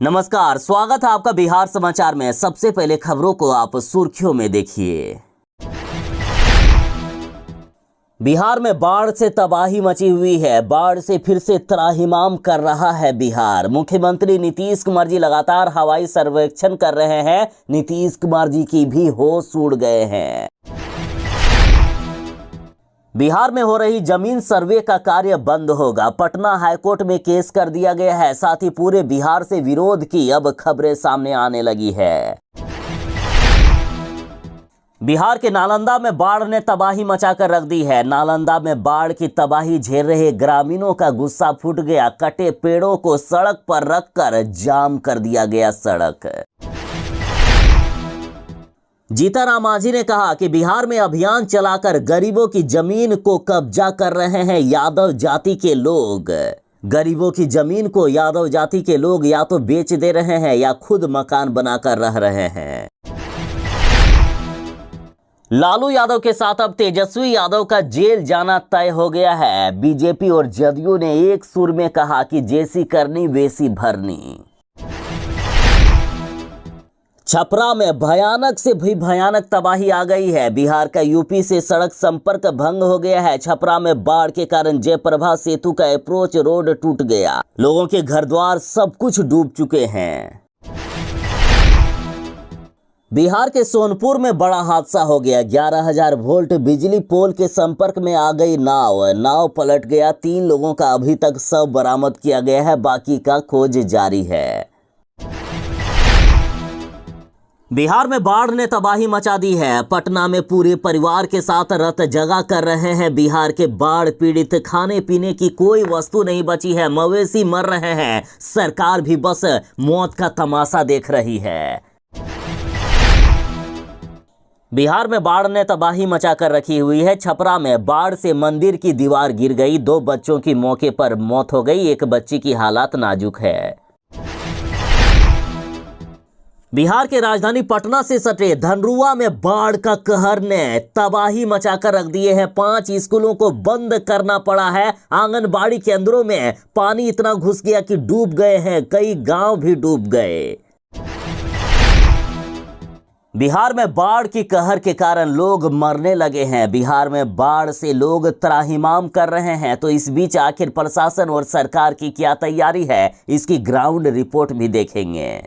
नमस्कार, स्वागत है आपका बिहार समाचार में। सबसे पहले खबरों को आप सुर्खियों में देखिए। बिहार में बाढ़ से तबाही मची हुई है। बाढ़ से फिर से त्राहिमाम कर रहा है बिहार। मुख्यमंत्री नीतीश कुमार जी लगातार हवाई सर्वेक्षण कर रहे हैं। नीतीश कुमार जी की भी होश उड़ गए हैं। बिहार में हो रही जमीन सर्वे का कार्य बंद होगा। पटना हाईकोर्ट में केस कर दिया गया है। साथ ही पूरे बिहार से विरोध की अब खबरें सामने आने लगी है। बिहार के नालंदा में बाढ़ ने तबाही मचाकर रख दी है। नालंदा में बाढ़ की तबाही झेल रहे ग्रामीणों का गुस्सा फूट गया। कटे पेड़ों को सड़क पर रखकर जाम कर दिया गया सड़क। जीतन मांझी ने कहा कि बिहार में अभियान चलाकर गरीबों की जमीन को कब्जा कर रहे हैं यादव जाति के लोग। गरीबों की जमीन को यादव जाति के लोग या तो बेच दे रहे हैं या खुद मकान बनाकर रह रहे हैं। लालू यादव के साथ अब तेजस्वी यादव का जेल जाना तय हो गया है। बीजेपी और जदयू ने एक सुर में कहा कि जैसी करनी वैसी भरनी। छपरा में भयानक से भी भयानक तबाही आ गई है। बिहार का यूपी से सड़क संपर्क भंग हो गया है। छपरा में बाढ़ के कारण जयप्रभा सेतु का अप्रोच रोड टूट गया। लोगों के घर द्वार सब कुछ डूब चुके हैं। बिहार के सोनपुर में बड़ा हादसा हो गया। 11,000 वोल्ट बिजली पोल के संपर्क में आ गई नाव पलट गया। 3 लोगों का अभी तक शव बरामद किया गया है। बाकी का खोज जारी है। बिहार में बाढ़ ने तबाही मचा दी है। पटना में पूरे परिवार के साथ रत जगा कर रहे हैं। बिहार के बाढ़ पीड़ित, खाने पीने की कोई वस्तु नहीं बची है। मवेशी मर रहे हैं। सरकार भी बस मौत का तमाशा देख रही है। बिहार में बाढ़ ने तबाही मचा कर रखी हुई है। छपरा में बाढ़ से मंदिर की दीवार गिर गई। 2 बच्चों की मौके पर मौत हो गई। एक बच्ची की हालत नाजुक है। बिहार के राजधानी पटना से सटे धनरुआ में बाढ़ का कहर ने तबाही मचाकर रख दिए हैं। 5 स्कूलों को बंद करना पड़ा है। आंगनबाड़ी केंद्रों में पानी इतना घुस गया कि डूब गए हैं। कई गांव भी डूब गए। बिहार में बाढ़ की कहर के कारण लोग मरने लगे हैं। बिहार में बाढ़ से लोग त्राहिमाम कर रहे हैं। तो इस बीच आखिर प्रशासन और सरकार की क्या तैयारी है, इसकी ग्राउंड रिपोर्ट भी देखेंगे।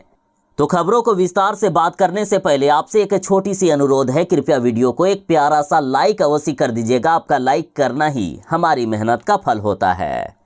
तो खबरों को विस्तार से बात करने से पहले आपसे एक छोटी सी अनुरोध है। कृपया वीडियो को एक प्यारा सा लाइक अवश्य कर दीजिएगा। आपका लाइक करना ही हमारी मेहनत का फल होता है।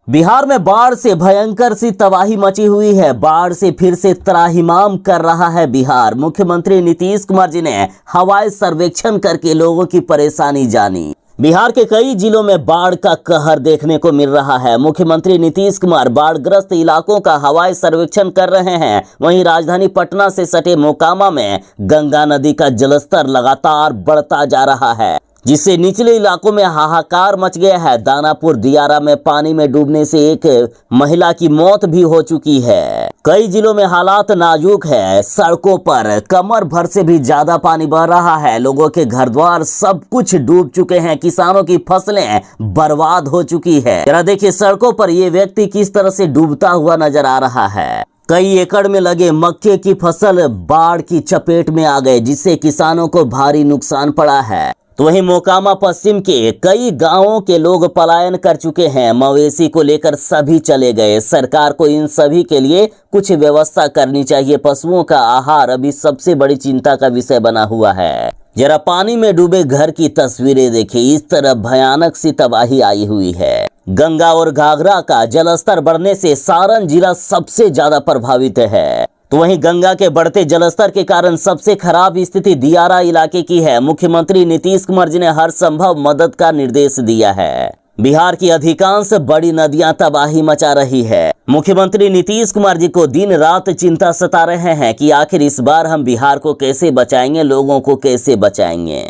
बिहार में बाढ़ से भयंकर सी तबाही मची हुई है। बाढ़ से फिर से त्राहिमाम कर रहा है बिहार। मुख्यमंत्री नीतीश कुमार जी ने हवाई सर्वेक्षण करके लोगों की परेशानी जानी। बिहार के कई जिलों में बाढ़ का कहर देखने को मिल रहा है। मुख्यमंत्री नीतीश कुमार बाढ़ग्रस्त इलाकों का हवाई सर्वेक्षण कर रहे हैं। वहीं राजधानी पटना से सटे मोकामा में गंगा नदी का जलस्तर लगातार बढ़ता जा रहा है, जिससे निचले इलाकों में हाहाकार मच गया है। दानापुर दियारा में पानी में डूबने से एक महिला की मौत भी हो चुकी है। कई जिलों में हालात नाजुक है। सड़कों पर कमर भर से भी ज्यादा पानी बह रहा है। लोगों के घर द्वार सब कुछ डूब चुके हैं। किसानों की फसलें बर्बाद हो चुकी है। जरा देखिए सड़कों पर ये व्यक्ति किस तरह से डूबता हुआ नजर आ रहा है। कई एकड़ में लगे मक्के की फसल बाढ़ की चपेट में आ गए, जिससे किसानों को भारी नुकसान पड़ा है। तो वहीं मोकामा पश्चिम के कई गांवों के लोग पलायन कर चुके हैं। मवेशी को लेकर सभी चले गए। सरकार को इन सभी के लिए कुछ व्यवस्था करनी चाहिए। पशुओं का आहार अभी सबसे बड़ी चिंता का विषय बना हुआ है। जरा पानी में डूबे घर की तस्वीरें देखिए। इस तरह भयानक सी तबाही आई हुई है। गंगा और घाघरा का जलस्तर बढ़ने से सारण जिला सबसे ज्यादा प्रभावित है। तो वहीं गंगा के बढ़ते जलस्तर के कारण सबसे खराब स्थिति दियारा इलाके की है। मुख्यमंत्री नीतीश कुमार जी ने हर संभव मदद का निर्देश दिया है। बिहार की अधिकांश बड़ी नदियां तबाही मचा रही है। मुख्यमंत्री नीतीश कुमार जी को दिन रात चिंता सता रहे हैं कि आखिर इस बार हम बिहार को कैसे बचाएंगे, लोगों को कैसे बचाएंगे।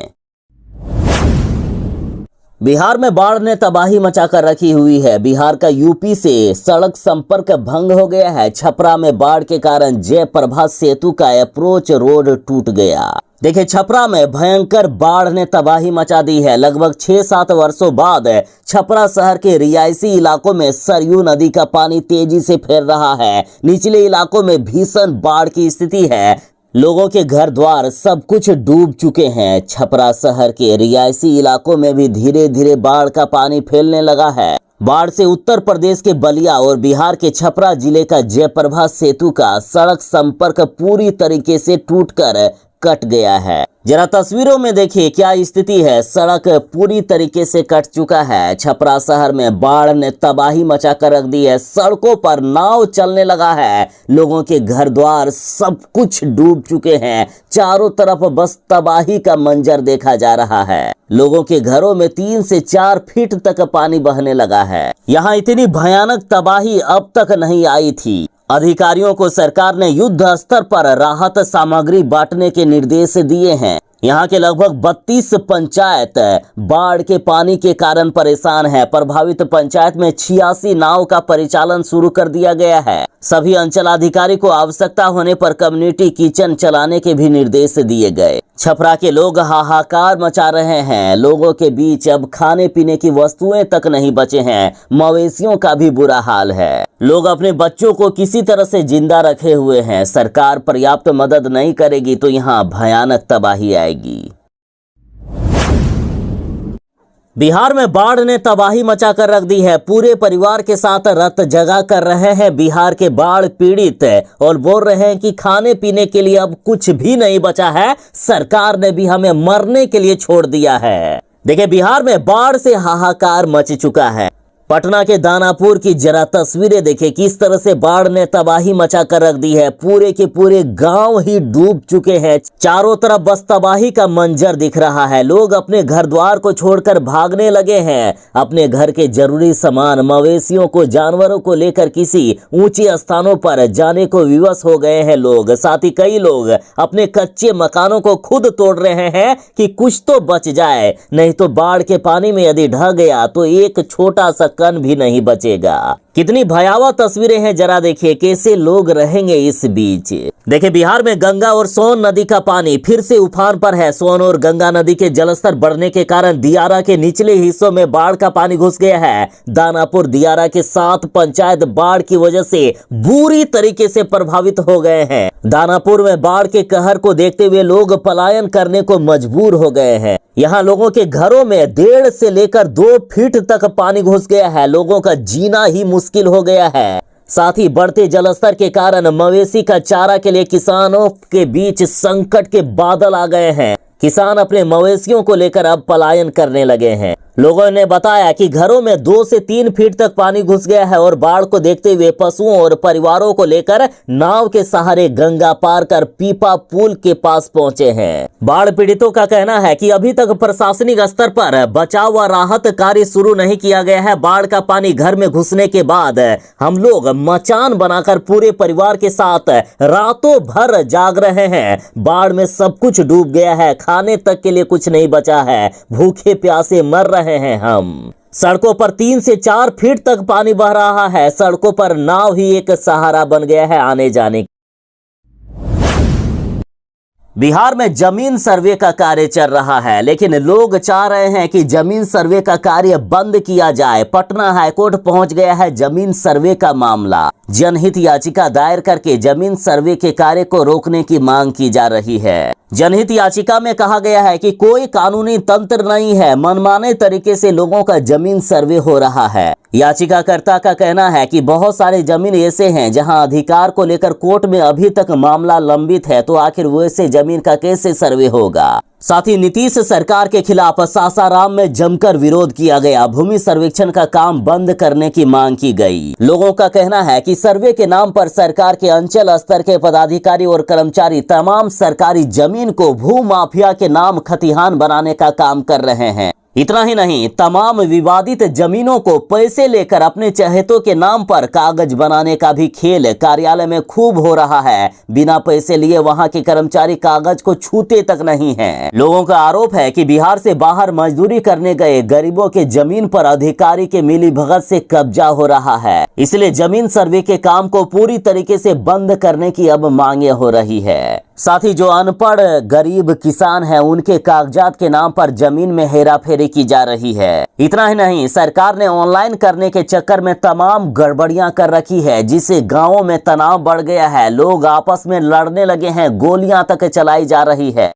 बिहार में बाढ़ ने तबाही मचाकर रखी हुई है। बिहार का यूपी से सड़क संपर्क भंग हो गया है। छपरा में बाढ़ के कारण जयप्रभा सेतु का अप्रोच रोड टूट गया। देखिए, छपरा में भयंकर बाढ़ ने तबाही मचा दी है। लगभग 6-7 वर्षों बाद छपरा शहर के रिहायशी इलाकों में सरयू नदी का पानी तेजी से फैल रहा है। निचले इलाकों में भीषण बाढ़ की स्थिति है। लोगों के घर द्वार सब कुछ डूब चुके हैं। छपरा शहर के रिहायशी इलाकों में भी धीरे धीरे बाढ़ का पानी फैलने लगा है। बाढ़ से उत्तर प्रदेश के बलिया और बिहार के छपरा जिले का जयप्रभा सेतु का सड़क संपर्क पूरी तरीके से टूटकर कट गया है। जरा तस्वीरों में देखिए क्या स्थिति है। सड़क पूरी तरीके से कट चुका है। छपरा शहर में बाढ़ ने तबाही मचा कर रख दी है। सड़कों पर नाव चलने लगा है। लोगों के घर द्वार सब कुछ डूब चुके हैं। चारों तरफ बस तबाही का मंजर देखा जा रहा है। लोगों के घरों में 3 से 4 फीट तक पानी बहने लगा है। यहाँ इतनी भयानक तबाही अब तक नहीं आई थी। अधिकारियों को सरकार ने युद्ध स्तर पर राहत सामग्री बांटने के निर्देश दिए हैं। यहाँ के लगभग 32 पंचायत बाढ़ के पानी के कारण परेशान है। प्रभावित पंचायत में 86 नाव का परिचालन शुरू कर दिया गया है। सभी अंचलाधिकारी को आवश्यकता होने पर कम्युनिटी किचन चलाने के भी निर्देश दिए गए। छपरा के लोग हाहाकार मचा रहे हैं। लोगों के बीच अब खाने पीने की वस्तुएं तक नहीं बचे हैं। मवेशियों का भी बुरा हाल है। लोग अपने बच्चों को किसी तरह से जिंदा रखे हुए हैं। सरकार पर्याप्त मदद नहीं करेगी तो यहाँ भयानक तबाही आएगी। बिहार में बाढ़ ने तबाही मचा कर रख दी है। पूरे परिवार के साथ रत जगा कर रहे हैं बिहार के बाढ़ पीड़ित और बोल रहे हैं कि खाने पीने के लिए अब कुछ भी नहीं बचा है। सरकार ने भी हमें मरने के लिए छोड़ दिया है। देखिए, बिहार में बाढ़ से हाहाकार मच चुका है। पटना के दानापुर की जरा तस्वीरें देखिए किस तरह से बाढ़ ने तबाही मचा कर रख दी है। पूरे के पूरे गांव ही डूब चुके हैं। चारों तरफ बस तबाही का मंजर दिख रहा है। लोग अपने घर द्वार को छोड़कर भागने लगे हैं। अपने घर के जरूरी सामान, मवेशियों को, जानवरों को लेकर किसी ऊंचे स्थानों पर जाने को विवश हो गए हैं लोग। साथ ही कई लोग अपने कच्चे मकानों को खुद तोड़ रहे हैं कि कुछ तो बच जाए, नहीं तो बाढ़ के पानी में यदि ढह गया तो एक छोटा सा कण भी नहीं बचेगा। कितनी भयावह तस्वीरें हैं, जरा देखिए कैसे लोग रहेंगे इस बीच। देखिए, बिहार में गंगा और सोन नदी का पानी फिर से उफान पर है। सोन और गंगा नदी के जलस्तर बढ़ने के कारण दियारा के निचले हिस्सों में बाढ़ का पानी घुस गया है। दानापुर दियारा के 7 पंचायत बाढ़ की वजह से बुरी तरीके से प्रभावित हो गए हैं। दानापुर में बाढ़ के कहर को देखते हुए लोग पलायन करने को मजबूर हो गए हैं। यहाँ लोगों के घरों में 1.5 से लेकर 2 फीट तक पानी घुस गया है। लोगों का जीना ही मुश्किल हो गया है। साथ ही बढ़ते जलस्तर के कारण मवेशी का चारा के लिए किसानों के बीच संकट के बादल आ गए हैं। किसान अपने मवेशियों को लेकर अब पलायन करने लगे हैं। लोगों ने बताया कि घरों में 2 से 3 फीट तक पानी घुस गया है और बाढ़ को देखते हुए पशुओं और परिवारों को लेकर नाव के सहारे गंगा पार कर पीपा पुल के पास पहुंचे हैं। बाढ़ पीड़ितों का कहना है कि अभी तक प्रशासनिक स्तर पर बचाव व राहत कार्य शुरू नहीं किया गया है। बाढ़ का पानी घर में घुसने के बाद हम लोग मचान बनाकर पूरे परिवार के साथ रातों भर जाग रहे हैं। बाढ़ में सब कुछ डूब गया है। खाने तक के लिए कुछ नहीं बचा है। भूखे प्यासे मर रहे हैं हम। सड़कों पर 3 से 4 फीट तक पानी बह रहा है। सड़कों पर नाव ही एक सहारा बन गया है आने जाने। बिहार में जमीन सर्वे का कार्य चल रहा है, लेकिन लोग चाह रहे हैं कि जमीन सर्वे का कार्य बंद किया जाए। पटना हाईकोर्ट पहुंच गया है जमीन सर्वे का मामला। जनहित याचिका दायर करके जमीन सर्वे के कार्य को रोकने की मांग की जा रही है। जनहित याचिका में कहा गया है कि कोई कानूनी तंत्र नहीं है, मनमाने तरीके से लोगों का जमीन सर्वे हो रहा है। याचिकाकर्ता का कहना है कि बहुत सारे जमीन ऐसे हैं जहां अधिकार को लेकर कोर्ट में अभी तक मामला लंबित है, तो आखिर वैसे जमीन का कैसे सर्वे होगा। साथ ही नीतीश सरकार के खिलाफ सासाराम में जमकर विरोध किया गया। भूमि सर्वेक्षण का काम बंद करने की मांग की गई। लोगों का कहना है कि सर्वे के नाम पर सरकार के अंचल स्तर के पदाधिकारी और कर्मचारी तमाम सरकारी जमीन को भू माफिया के नाम खतिहान बनाने का काम कर रहे हैं। इतना ही नहीं, तमाम विवादित जमीनों को पैसे लेकर अपने चहेतों के नाम पर कागज बनाने का भी खेल कार्यालय में खूब हो रहा है। बिना पैसे लिए वहां के कर्मचारी कागज को छूते तक नहीं हैं। लोगों का आरोप है कि बिहार से बाहर मजदूरी करने गए गरीबों के जमीन पर अधिकारी के मिलीभगत से कब्जा हो रहा है। इसलिए जमीन सर्वे के काम को पूरी तरीके से बंद करने की अब मांगे हो रही है। साथ ही जो अनपढ़ गरीब किसान हैं, उनके कागजात के नाम पर जमीन में हेराफेरी की जा रही है। इतना ही नहीं, सरकार ने ऑनलाइन करने के चक्कर में तमाम गड़बड़ियां कर रखी है, जिससे गांवों में तनाव बढ़ गया है। लोग आपस में लड़ने लगे हैं, गोलियां तक चलाई जा रही है।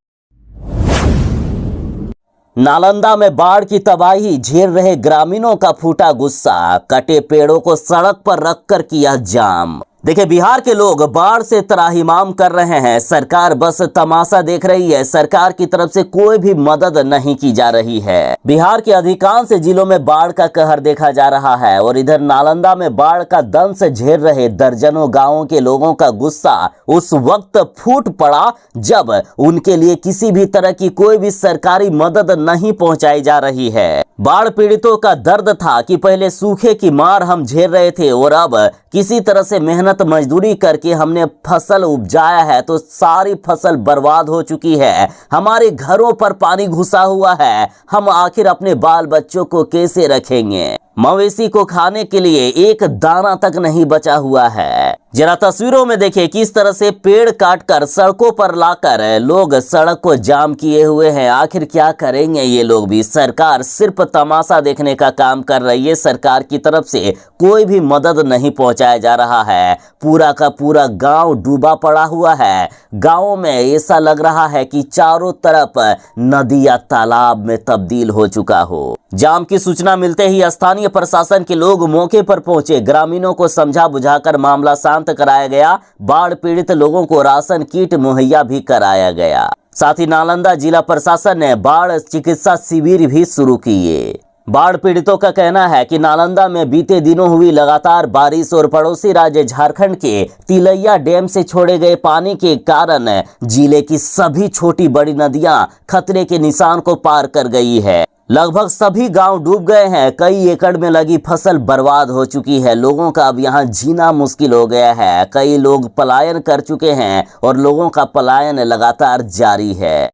नालंदा में बाढ़ की तबाही झेल रहे ग्रामीणों का फूटा गुस्सा, कटे पेड़ों को सड़क पर रखकर किया जाम। देखिए, बिहार के लोग बाढ़ से त्राहिमाम कर रहे हैं। सरकार बस तमाशा देख रही है। सरकार की तरफ से कोई भी मदद नहीं की जा रही है। बिहार के अधिकांश जिलों में बाढ़ का कहर देखा जा रहा है और इधर नालंदा में बाढ़ का दंश झेल रहे दर्जनों गांवों के लोगों का गुस्सा उस वक्त फूट पड़ा जब उनके लिए किसी भी तरह की कोई भी सरकारी मदद नहीं पहुंचाई जा रही है। बाढ़ पीड़ितों का दर्द था कि पहले सूखे की मार हम झेल रहे थे और अब किसी तरह से मेहनत मजदूरी करके हमने फसल उपजाया है तो सारी फसल बर्बाद हो चुकी है। हमारे घरों पर पानी घुसा हुआ है। हम आखिर अपने बाल बच्चों को कैसे रखेंगे? मवेशी को खाने के लिए एक दाना तक नहीं बचा हुआ है। जरा तस्वीरों में देखिए किस तरह से पेड़ काटकर सड़कों पर लाकर लोग सड़क को जाम किए हुए हैं। आखिर क्या करेंगे ये लोग भी? सरकार सिर्फ तमाशा देखने का काम कर रही है। सरकार की तरफ से कोई भी मदद नहीं पहुंचाया जा रहा है। पूरा का पूरा गांव डूबा पड़ा हुआ है। गांवों में ऐसा लग रहा है कि चारों तरफ नदी या तालाब में तब्दील हो चुका हो। जाम की सूचना मिलते ही स्थानीय प्रशासन के लोग मौके पर पहुंचे। ग्रामीणों को समझा बुझाकर मामला शांत कराया गया। बाढ़ पीड़ित लोगों को राशन किट मुहैया भी कराया गया। साथ ही नालंदा जिला प्रशासन ने बाढ़ चिकित्सा शिविर भी शुरू किए। बाढ़ पीड़ितों का कहना है कि नालंदा में बीते दिनों हुई लगातार बारिश और पड़ोसी राज्य झारखंड के तिलैया डैम से छोड़े गए पानी के कारण जिले की सभी छोटी बड़ी नदियां खतरे के निशान को पार कर गई है। लगभग सभी गांव डूब गए हैं। कई एकड़ में लगी फसल बर्बाद हो चुकी है। लोगों का अब यहां जीना मुश्किल हो गया है। कई लोग पलायन कर चुके हैं और लोगों का पलायन लगातार जारी है।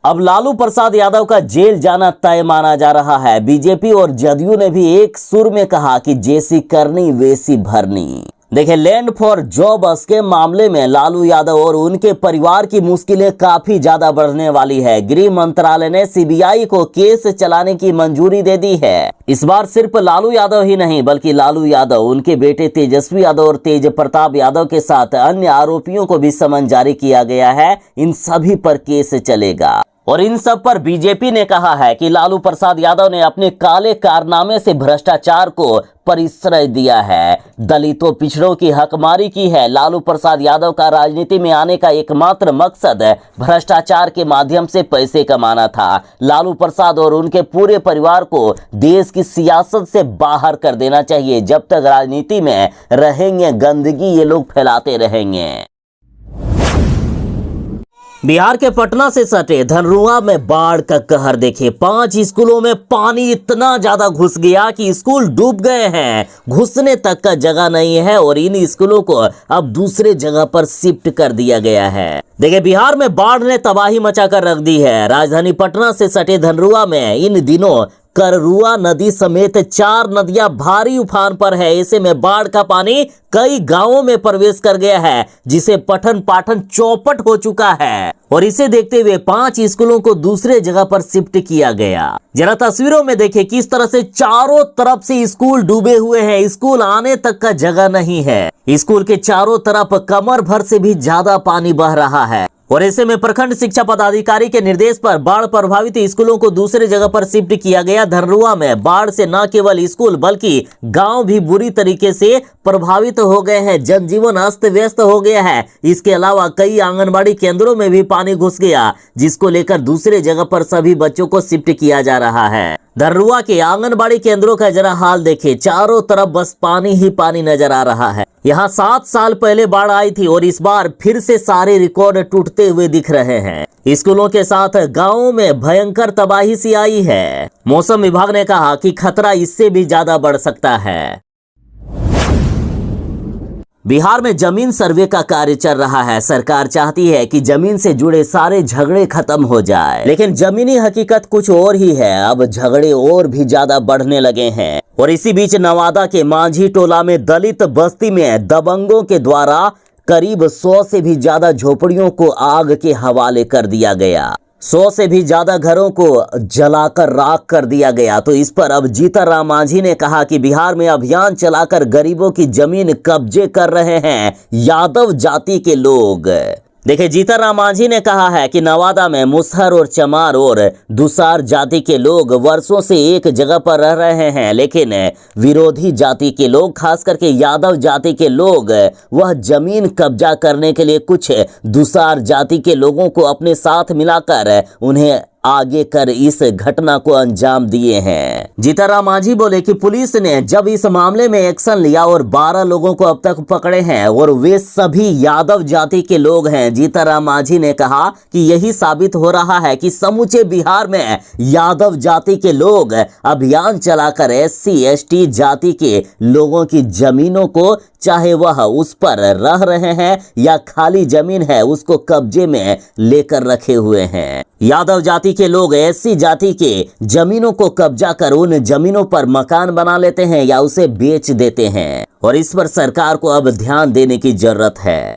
अब लालू प्रसाद यादव का जेल जाना तय माना जा रहा है। बीजेपी और जदयू ने भी एक सुर में कहा कि जैसी करनी वैसी भरनी। देखिए, लैंड फॉर जॉब्स के मामले में लालू यादव और उनके परिवार की मुश्किलें काफी ज्यादा बढ़ने वाली है। गृह मंत्रालय ने सीबीआई को केस चलाने की मंजूरी दे दी है। इस बार सिर्फ लालू यादव ही नहीं बल्कि लालू यादव, उनके बेटे तेजस्वी यादव और तेज प्रताप यादव के साथ अन्य आरोपियों को भी समन जारी किया गया है। इन सभी पर केस चलेगा और इन सब पर बीजेपी ने कहा है कि लालू प्रसाद यादव ने अपने काले कारनामे से भ्रष्टाचार को परिश्रय दिया है, दलितों पिछड़ों की हकमारी की है। लालू प्रसाद यादव का राजनीति में आने का एकमात्र मकसद भ्रष्टाचार के माध्यम से पैसे कमाना था। लालू प्रसाद और उनके पूरे परिवार को देश की सियासत से बाहर कर देना चाहिए। जब तक राजनीति में रहेंगे गंदगी ये लोग फैलाते रहेंगे। बिहार के पटना से सटे धनरुआ में बाढ़ का कहर देखिए। 5 स्कूलों में पानी इतना ज्यादा घुस गया कि स्कूल डूब गए हैं। घुसने तक का जगह नहीं है और इन स्कूलों को अब दूसरे जगह पर शिफ्ट कर दिया गया है। देखिए, बिहार में बाढ़ ने तबाही मचाकर रख दी है। राजधानी पटना से सटे धनरुआ में इन दिनों कररुआ नदी समेत 4 नदियां भारी उफान पर है। ऐसे में बाढ़ का पानी कई गांवों में प्रवेश कर गया है, जिसे पठन पाठन चौपट हो चुका है और इसे देखते हुए 5 स्कूलों को दूसरे जगह पर शिफ्ट किया गया। जरा तस्वीरों में देखिए किस तरह से चारों तरफ से स्कूल डूबे हुए हैं। स्कूल आने तक का जगह नहीं है। स्कूल के चारों तरफ कमर भर से भी ज्यादा पानी बह रहा है और ऐसे में प्रखंड शिक्षा पदाधिकारी के निर्देश पर बाढ़ प्रभावित स्कूलों को दूसरे जगह पर शिफ्ट किया गया। धनरुआ में बाढ़ से न केवल स्कूल बल्कि गांव भी बुरी तरीके से प्रभावित हो गए हैं। जनजीवन अस्त व्यस्त हो गया है। इसके अलावा कई आंगनबाड़ी केंद्रों में भी पानी घुस गया, जिसको लेकर दूसरे जगह पर सभी बच्चों को शिफ्ट किया जा रहा है। धनरुआ के आंगनबाड़ी केंद्रों का जरा हाल देखिए। चारों तरफ बस पानी ही पानी नजर आ रहा है। यहाँ 7 साल पहले बाढ़ आई थी और इस बार फिर से सारे रिकॉर्ड टूटते हुए दिख रहे हैं। स्कूलों के साथ गांवों में भयंकर तबाही सी आई है। मौसम विभाग ने कहा कि खतरा इससे भी ज्यादा बढ़ सकता है। बिहार में जमीन सर्वे का कार्य चल रहा है। सरकार चाहती है कि जमीन से जुड़े सारे झगड़े खत्म हो जाए, लेकिन जमीनी हकीकत कुछ और ही है। अब झगड़े और भी ज्यादा बढ़ने लगे हैं। और इसी बीच नवादा के मांझी टोला में दलित बस्ती में दबंगों के द्वारा करीब 100 से भी ज्यादा झोपड़ियों को आग के हवाले कर दिया गया। 100 से भी ज्यादा घरों को जलाकर राख कर दिया गया। तो इस पर अब जीतनराम मांझी ने कहा कि बिहार में अभियान चलाकर गरीबों की जमीन कब्जे कर रहे हैं यादव जाति के लोग। देखिए, जीतनराम मांझी ने कहा है कि नवादा में मुसहर और चमार और दुसार जाति के लोग वर्षों से एक जगह पर रह रहे हैं, लेकिन विरोधी जाति के लोग, खास करके यादव जाति के लोग, वह जमीन कब्जा करने के लिए कुछ दुसार जाति के लोगों को अपने साथ मिलाकर उन्हें आगे कर इस घटना को अंजाम दिए हैं। जीतनराम मांझी बोले कि पुलिस ने जब इस मामले में एक्शन लिया और 12 लोगों को अब तक पकड़े हैं और वे सभी यादव जाति के लोग हैं। जीतनराम मांझी ने कहा कि यही साबित हो रहा है कि समूचे बिहार में यादव जाति के लोग अभियान चलाकर SC ST जाति के लोगों की जमीनों को, चाहे वह उस पर रह रहे हैं या खाली जमीन है, उसको कब्जे में लेकर रखे हुए हैं। यादव जाति के लोग SC जाति के जमीनों को कब्जा कर उन जमीनों पर मकान बना लेते हैं या उसे बेच देते हैं, और इस पर सरकार को अब ध्यान देने की जरूरत है।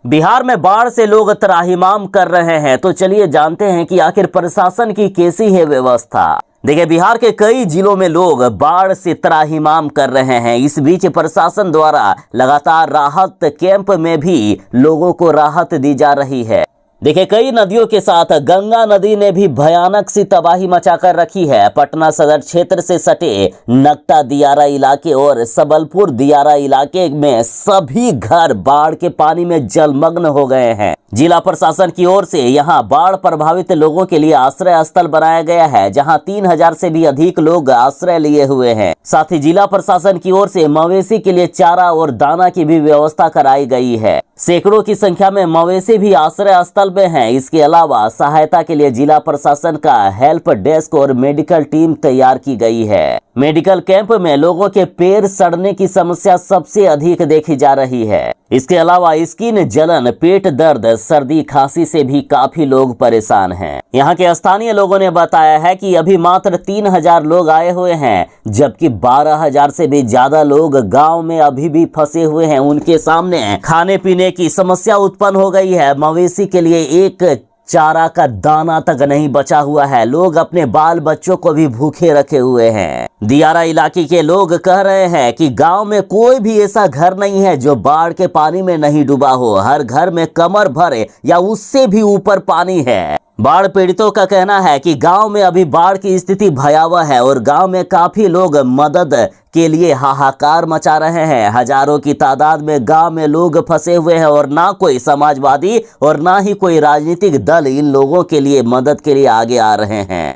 बिहार में बाढ़ से लोग त्राहिमाम कर रहे हैं, तो चलिए जानते हैं कि आखिर प्रशासन की कैसी है व्यवस्था। देखिए, बिहार के कई जिलों में लोग बाढ़ से त्राहिमाम कर रहे हैं। इस बीच प्रशासन द्वारा लगातार राहत कैंप में भी लोगों को राहत दी जा रही है। देखिए, कई नदियों के साथ गंगा नदी ने भी भयानक सी तबाही मचाकर रखी है। पटना सदर क्षेत्र से सटे नकटा दियारा इलाके और सबलपुर दियारा इलाके में सभी घर बाढ़ के पानी में जलमग्न हो गए हैं। जिला प्रशासन की ओर से यहां बाढ़ प्रभावित लोगों के लिए आश्रय स्थल बनाया गया है, जहां 3000 से भी अधिक लोग आश्रय लिए हुए हैं। साथ ही जिला प्रशासन की ओर से मवेशी के लिए चारा और दाना की भी व्यवस्था कराई गई है। सैकड़ों की संख्या में मवेशी भी आश्रय स्थल में हैं। इसके अलावा सहायता के लिए जिला प्रशासन का हेल्प डेस्क और मेडिकल टीम तैयार की गई है। मेडिकल कैंप में लोगों के पैर सड़ने की समस्या सबसे अधिक देखी जा रही है। इसके अलावा स्किन जलन, पेट दर्द, सर्दी, खांसी से भी काफी लोग परेशान हैं। यहाँ के स्थानीय लोगों ने बताया है कि अभी मात्र 3000 लोग आए हुए हैं, जबकि 12000 से भी ज्यादा लोग गांव में अभी भी फंसे हुए हैं। उनके सामने खाने पीने की समस्या उत्पन्न हो गई है। मवेशी के लिए एक चारा का दाना तक नहीं बचा हुआ है। लोग अपने बाल बच्चों को भी भूखे रखे हुए हैं। दियारा इलाके के लोग कह रहे हैं कि गांव में कोई भी ऐसा घर नहीं है जो बाढ़ के पानी में नहीं डूबा हो। हर घर में कमर भर या उससे भी ऊपर पानी है। बाढ़ पीड़ितों का कहना है कि गांव में अभी बाढ़ की स्थिति भयावह है और गांव में काफी लोग मदद के लिए हाहाकार मचा रहे हैं। हजारों की तादाद में गांव में लोग फंसे हुए हैं और ना कोई समाजवादी और ना ही कोई राजनीतिक दल इन लोगों के लिए मदद के लिए आगे आ रहे हैं।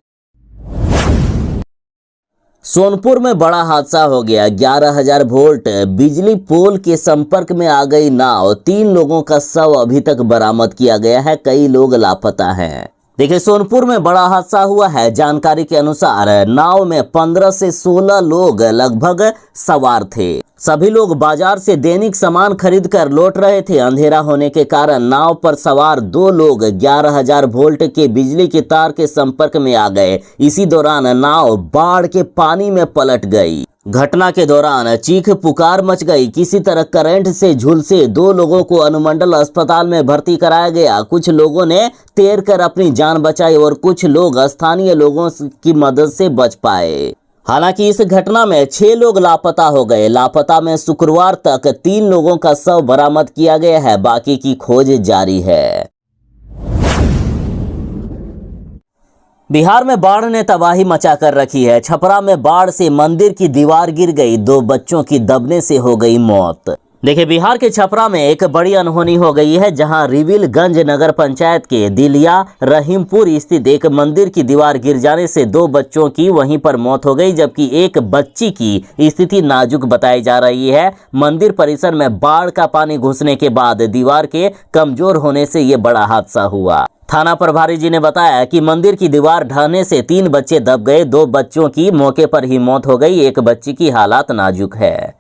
सोनपुर में बड़ा हादसा हो गया। 11000 वोल्ट बिजली पोल के संपर्क में आ गई नाव। 3 लोगों का शव अभी तक बरामद किया गया है। कई लोग लापता हैं। देखिए, सोनपुर में बड़ा हादसा हुआ है। जानकारी के अनुसार नाव में 15 से 16 लोग लगभग सवार थे। सभी लोग बाजार से दैनिक सामान खरीद कर लौट रहे थे। अंधेरा होने के कारण नाव पर सवार 2 लोग 11000 वोल्ट के बिजली के तार के संपर्क में आ गए। इसी दौरान नाव बाढ़ के पानी में पलट गई। घटना के दौरान चीख पुकार मच गई। किसी तरह करंट से झुलसे 2 लोगों को अनुमंडल अस्पताल में भर्ती कराया गया। कुछ लोगों ने तैरकर अपनी जान बचाई और कुछ लोग स्थानीय लोगों की मदद से बच पाए। हालांकि इस घटना में 6 लोग लापता हो गए। लापता में शुक्रवार तक 3 लोगों का शव बरामद किया गया है। बाकी की खोज जारी है। बिहार में बाढ़ ने तबाही मचा कर रखी है। छपरा में बाढ़ से मंदिर की दीवार गिर गई। 2 बच्चों की दबने से हो गई मौत। देखिए, बिहार के छपरा में एक बड़ी अनहोनी हो गई है, जहां रिविलगंज नगर पंचायत के दिलिया रहीमपुर स्थित एक मंदिर की दीवार गिर जाने से 2 बच्चों की वहीं पर मौत हो गई, जबकि एक बच्ची की स्थिति नाजुक बताई जा रही है। मंदिर परिसर में बाढ़ का पानी घुसने के बाद दीवार के कमजोर होने से ये बड़ा हादसा हुआ। थाना प्रभारी जी ने बताया कि मंदिर की दीवार ढहने से 3 बच्चे दब गए, 2 बच्चों की मौके पर ही मौत हो गई, एक बच्ची की हालत नाजुक है।